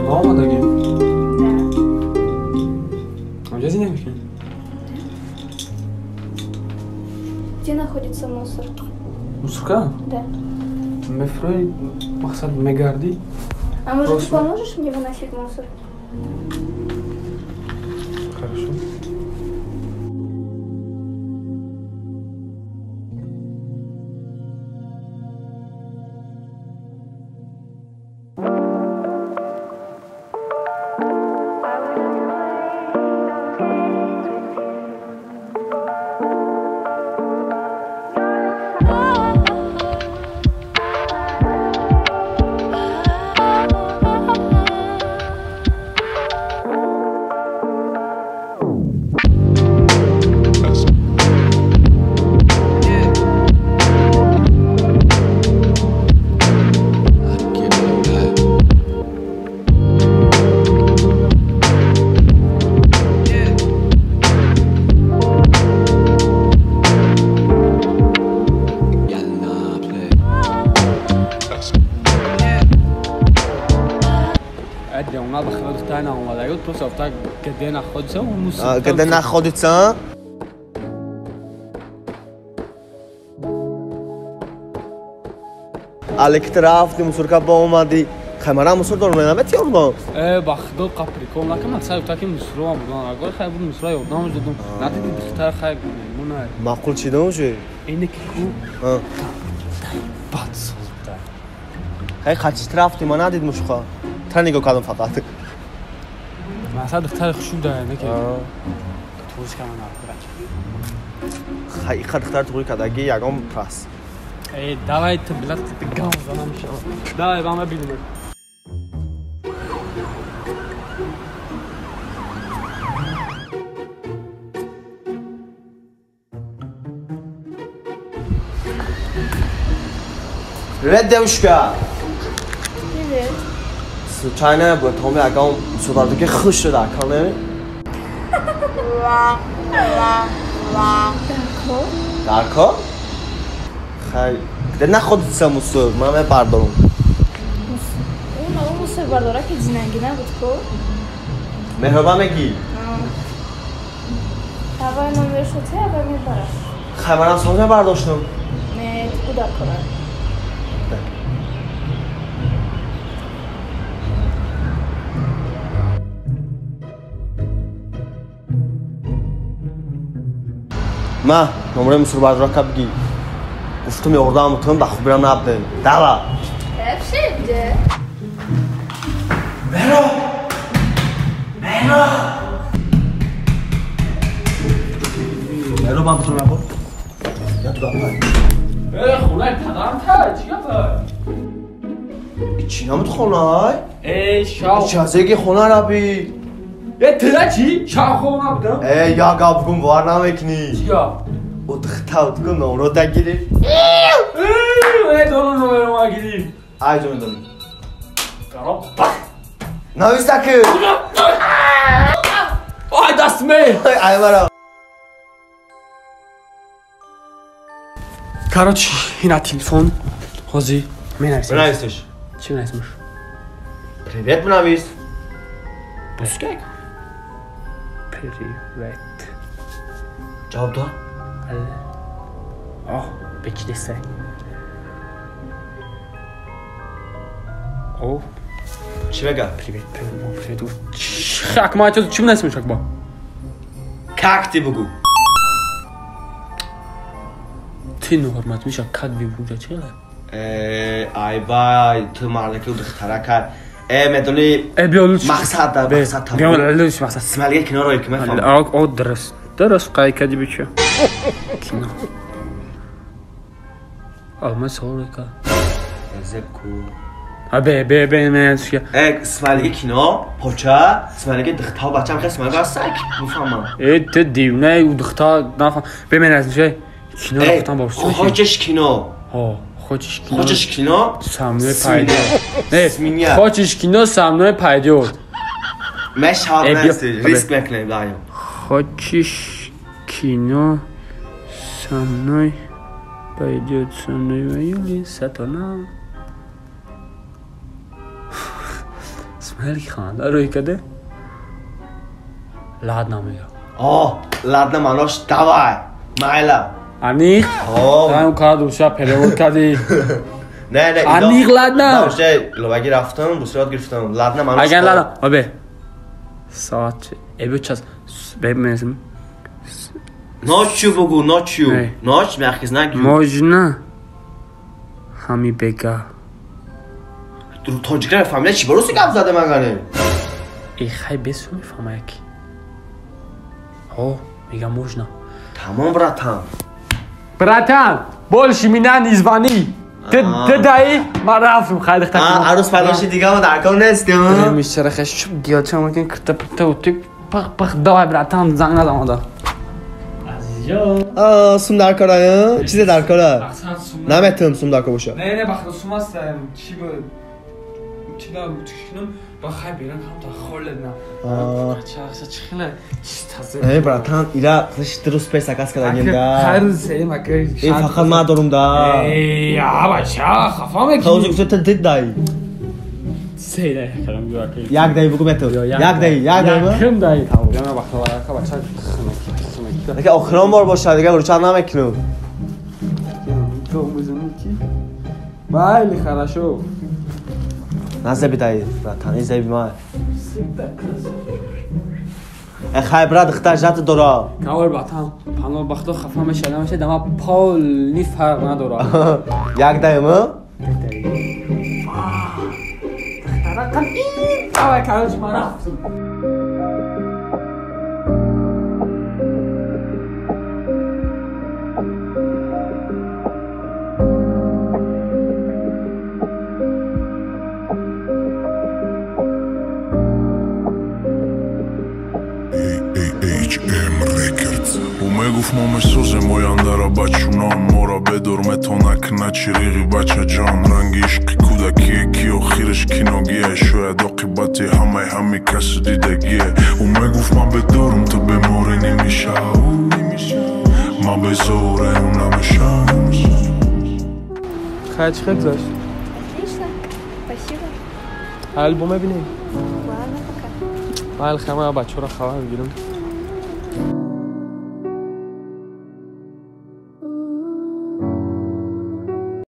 Мама таки? Да. А где деньги? Где находится мусор? Мусорка? Да. Мефрой, Махсад Мегарди. А может, ты Просто. поможешь мне выносить мусор? Хорошо. عادي هم بخلوا تاعنا هم ولا يقول بس أفتح قدينا خدسة وموسيقى قدنا خودتان الکتر رفتی موسیقی با اومدی خمرم موسیقی دارم نمیت یاردم بخدا قپریکوم لکه من سعی تا که موسیقی هم بودن اگر خیلی بود موسیقی یادم دادم ندیدی دختر خیلی مونه معقول چی داشتی؟ اینه که کو بد ساز بوده خیلی خچیت رفتی ما ندید موسیقی تا نگاه کردم فقط مثلا دختر خوشو داره نه که توش که من نبود خیلی دختر توی کداگی یکم پس ای давай ты блядь ты гам занам шо давай вам обидим Привет, девушка. Привет. Случайно бы Томи агам сюда таки خوش شد کنه درکا خیلی ده نخود سموسو من بردارم اون مصر برداره که زیننگی نبود که مهربان میگی اول نمبر شده اول میبرم خبرم سازه برداشتم نه تو در کنم ما نمره مصر برداره که بگی گفتم یاردم تو به خوب برم نبده دوا هفشه بده مهرا من بتونم نبود یا تو بپای خونه تقام تا چیه چی نامت خونه های؟ ای شاو اجازه خونه را بی تلا چی؟ شاو خونه بودم یا گاب کن وار نمیکنی چیا؟ او دختاوت کن نمره دگیری ای دونو نمره ما گیریم ای جون دونی قرار نویسته که ای دست می ای مرا Короче, и на телефон. Хози. بنویسش Чем найсмешь? привет بنویس Пускай. Привет. جواب داد О, печдесе. О, چی بگم привет, привет, привет. Как мать, чем найсмешь, как ба? کاکتی بگو Ты ну формат миша как би буджа чела? ای بای تو مرده که او دختره کرد میدونی بیالوش مقصد در مقصد تا بیالوش مقصد اسمالیه کنار روی که میفهم او درست قای کدی بچه کینا من سوال که زب کو به من چیه اسمالیه کینا پاچه اسمالیه دختر بچه هم خیلی اسمالیه سگ میفهمم تو دیونه او دختر نفهم به من از میشه کینا دختر باشه خوچش کینا خوچش کینا سمنوی پیدا اسمینیه خوچش کینا سمنوی پیدا مش ها نستی ریسک میکنیم دایم خوچش کینا سمنوی پیدا سمنوی و یولی ستانا اسماعیل خانده روی کده لاد نمیگه لادنا معناش давай майла انیق اون کار دوشا پریود کردی نه انیق لادنا باشه لوگی رفتم روسی یاد گرفتم لادنا معناش اگر لادنا آبه ساعت ابو چاس ببینم ناچو بگو ناچو ناچ مرکز نگو موجنا همی بگا تو تاجیکا فهمیده چی بروسی گپ زده مگانه ای خی بسو میفهمه یکی میگم موجنا تمام براتان بولشی مینن ایزوانی دایی ما رفتم خیلی خیلی عروس فلاشی دیگه ما در کار نیستیم میشه خش گیاچه ما که کرده پته و توی پخ دای براتان زنگ ندام آده سوم در کاره؟ چیز در کاره؟ نمیتونم سوم در کاره باشه نه بخدا سوم هستم چی بود؟ چی دارم چکنم با خیلی بیرن هم تا خورد نه چه خیلی چی تازه براتان ایلا خودش درست پیسه کس کده گیم خیلی سه مکه این فقط ما دارم دا بچه خفا مکی خوزی کسو تا دید دایی سه دایی کلم بیوار که یک دایی بگو بهتو یک دایی یکم دایی تاو یعنی بخدا برکه بچه خمکی دیگه آخران بار باشه دیگه روچه نمیکنم بله خراشو نزبی دایی براتان این زبی ماه خیلی برات اختار جات دورا کاور براتان پنو بخدا خفا میشه نمیشه دما پول نی فرق نداره یک دایی ما؟ رقم این اوه کارش ما رفتم گفت ما مسوزه مویاندارا بچونان مورا بدرمه تونک نچیریغی بچه جان رنگی عشقی کودکیه کیو خیرش کینوگیه شاید عاقبتی همی کس دیدگیه او میگفت من بدرم تو بموری نمیشه من به زوره اون نمیشم خیلی چی گذاشت؟ Отлично. Спасибо. البوم ببینیم Ладно, пока. بله خیلی بچه را خبر بگیرم